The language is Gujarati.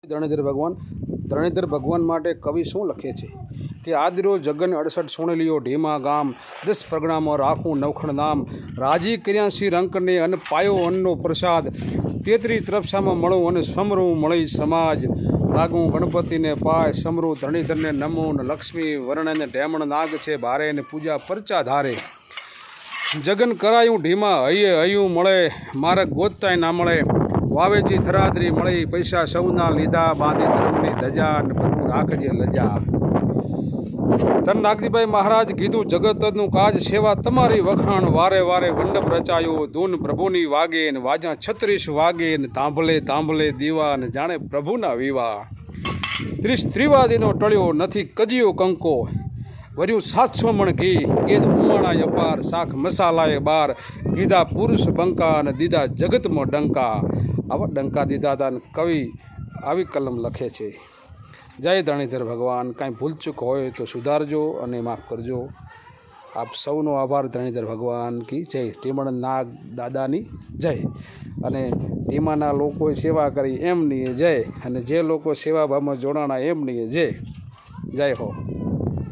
ધરણીધર ભગવાન માટે કવિ શું લખે છે કે આદરો જગન 68 સોનેલીઓ ઢીમા ગામ 10 પરગણામાં રાખું નવખણ નામ રાજી કર્યા શ્રી રંકને અને પાયો અન્નનો પ્રસાદ 33 તરફસામાં મળું અને સમરું મળી સમાજ લાગું ગણપતિને પાય સમરું ધરણીધરને નમો ને લક્ષ્મી વર્ણને ઢેમણ નાગ છે ભારે ને પૂજા પરચા ધારે જગન કરાયું ઢીમા હૈયે હૈયું મળે મારે ગોતાય ના મળે વાવેજી થરાદરી મળી પૈસા સૌના લીધા બાંધી ધર્મની ધજા અને પ્રભુ રાખજે લજા ધન નાગજીભાઈ મહારાજ કીધું જગતનું કાજ સેવા તમારી વખાણ વારે વારે વંડપ રચાયો ધૂન પ્રભુની વાગે ને વાજા 36 વાગે ને તાંભલે દીવા ને જાણે પ્રભુના વિવાહ 30 ત્રિવાદીનો ટળ્યો નથી કજિયો કંકો વર્યું 700 મણ ઘી ગેદ ઉમાણા અપાર શાક મસાલાએ બાર કીધા પુરુષ બંકા અને દીધા જગતમાં ડંકા આવા ડંકા દીધા હતા કવિ આવી કલમ લખે છે જય ધરણીધર ભગવાન કાંઈ ભૂલચૂક હોય તો સુધારજો અને માફ કરજો આપ સૌનો આભાર ધરણીધર ભગવાન કી જય ટીમણ નાગ દાદાની જય અને ટીમાના લોકોએ સેવા કરી એમની જય અને જે લોકો સેવાભાવમાં જોડાણા એમની જય હો